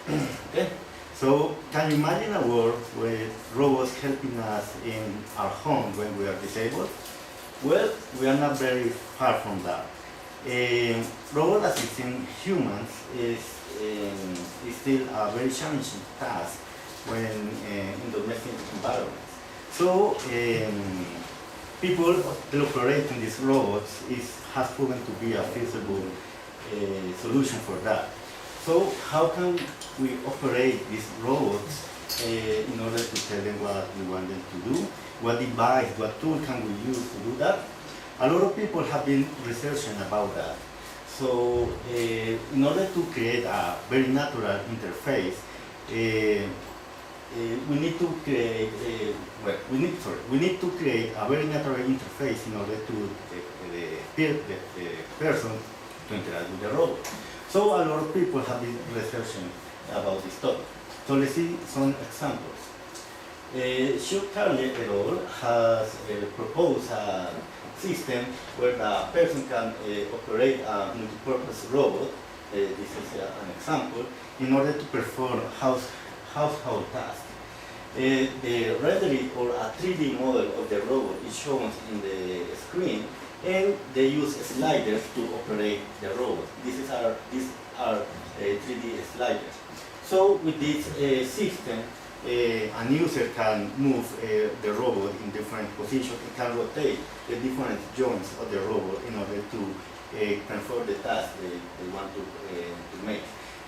Okay. So can you imagine a world with robots helping us in our home when we are disabled? Well, we are not very far from that. Robot assisting humans is still a very challenging task when in domestic environments. So people that operate in these robots has proven to be a feasible solution for that. So how can we operate these robots in order to tell them what we want them to do? What device, what tool can we use to do that? A lot of people have been researching about that. So in order to create a very natural interface, we need to create we need to create a very natural interface in order to the person to interact with the robot. So a lot of people have been researching about this topic. So let's see some examples. Carly et al. Has proposed a system where the person can operate a multi-purpose robot. This is an example in order to perform household tasks. The rendering or a 3D model of the robot is shown in the screen, and they use sliders to operate the robot. These are 3D sliders. So with this system, an user can move the robot in different positions. It can rotate the different joints of the robot in order to perform the task they want to make.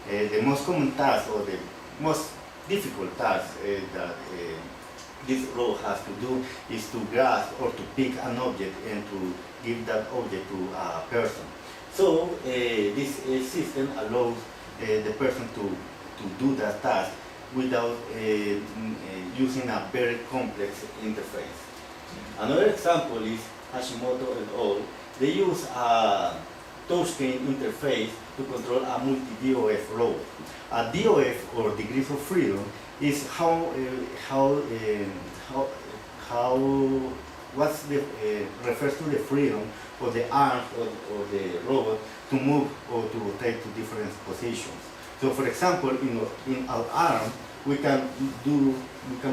The most common task or the most difficult task that this robot has to do is to grasp or to pick an object and to give that object to a person. So this system allows the person to do that task without using a very complex interface. Another example is Hashimoto et al. They use a touchscreen interface to control a multi-DOF robot. A DOF, or degrees of freedom, is refers to the freedom of the arm or the robot to move or to rotate to different positions. So, for example, in our arm, we can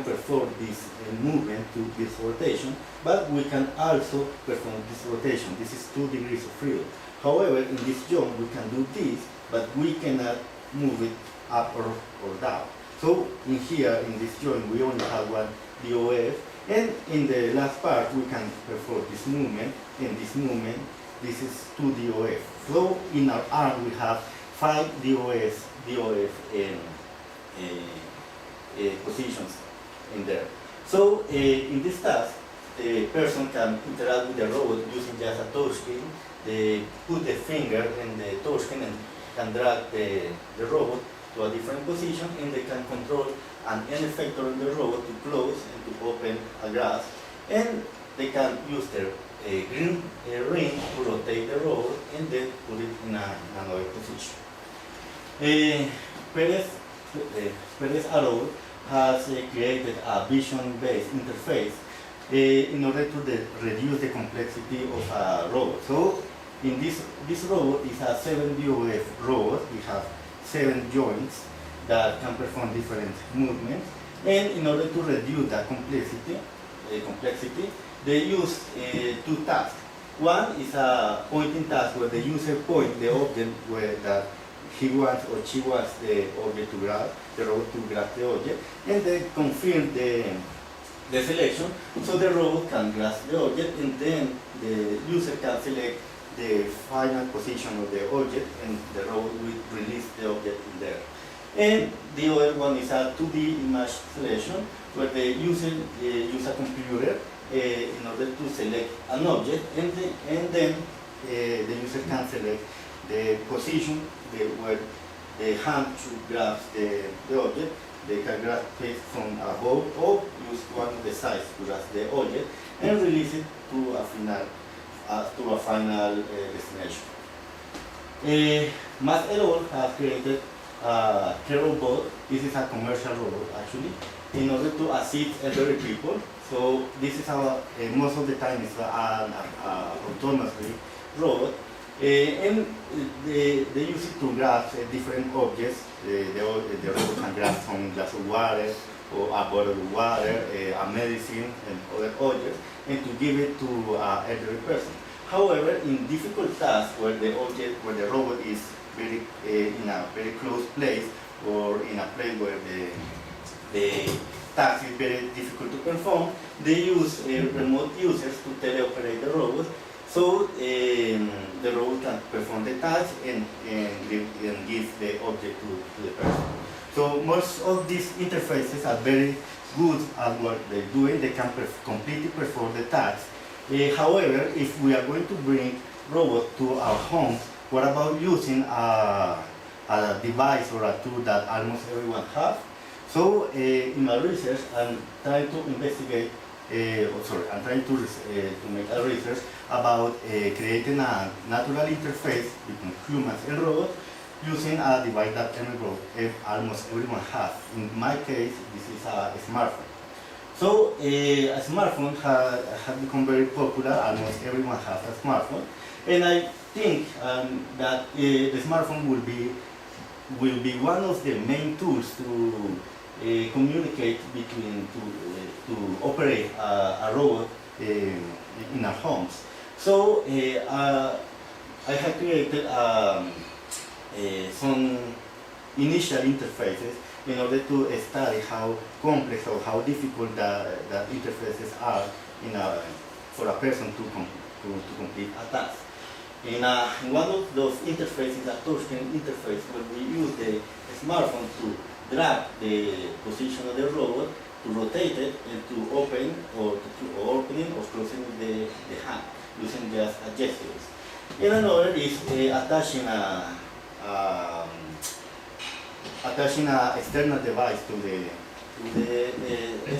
perform this movement to this rotation, but we can also perform this rotation. This is 2 degrees of freedom. However, in this joint, we can do this, but we cannot move it up or down. So, in here, in this joint, we only have one DOF, and in the last part, we can perform this movement, and this movement, this is 2 DOF. So, in our arm, we have 5 DOF positions in there. So in this task, the person can interact with the robot using just a touchscreen. They put the finger in the touchscreen and can drag the robot to a different position, and they can control an end effector in the robot to close and to open a glass, and they can use their green ring to rotate the robot and then put it in another position. Perez et al. Has created a vision-based interface in order to reduce the complexity of a robot. So, in this robot is a 7 DOF robot. We have 7 joints that can perform different movements, and in order to reduce the complexity, they use 2 tasks. One is a pointing task where the user points the object where that he wants or she wants the object to grab, the robot to grab the object, and then confirm the selection, so the robot can grasp the object, and then the user can select the final position of the object, and the robot will release the object in there. And the other one is a 2D image selection, where the user uses a computer in order to select an object, and then the user can select the position where the hand should grab the object. They can grab it from above or use one of the sides to grasp the object and release it to a final destination. Matt et al. Have created a robot. This is a commercial robot actually, in order to assist elderly people. So this is how most of the time it's an autonomous robot. And they use it to grab different objects. The robot can grab some glass of water or a bottle of water, a medicine, and other objects, and to give it to every person. However, in difficult tasks where the robot is very in a very close place, or in a place where the task is very difficult to perform, they use remote users to teleoperate the robot, so the robot can perform the task and give the object to the person. So most of these interfaces are very good at what they're doing. They can completely perform the task. However, if we are going to bring robots to our homes, what about using a device or a tool that almost everyone has? So in my research, I'm trying to investigate, I'm trying to make a research about creating a natural interface between humans and robots using a device that almost everyone has. In my case, this is a smartphone. So a smartphone has become very popular. Almost everyone has a smartphone, and I think that the smartphone will be one of the main tools to communicate between to operate a robot in our homes. So I have created some initial interfaces in order to study how complex or how difficult the interfaces are for a person to complete a task. In one of those interfaces, a touchscreen interface, where we use the smartphone to drag the position of the robot, to rotate it, and to open or opening or closing the hand using just gestures. And another is attaching an external device to the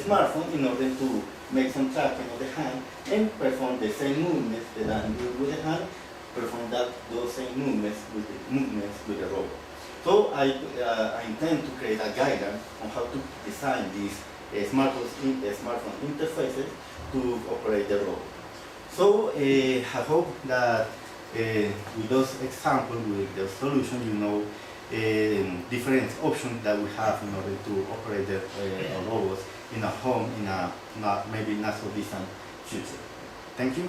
smartphone in order to make some tracking of the hand and perform the same movements that I'm doing with the hand, perform those same movements with the robot. So I intend to create a guidance on how to design these smartphone interfaces to operate the robot. So I hope that with those examples, with the solution, you know different options that we have in order to operate the robots in a home in a maybe not so distant future. Thank you.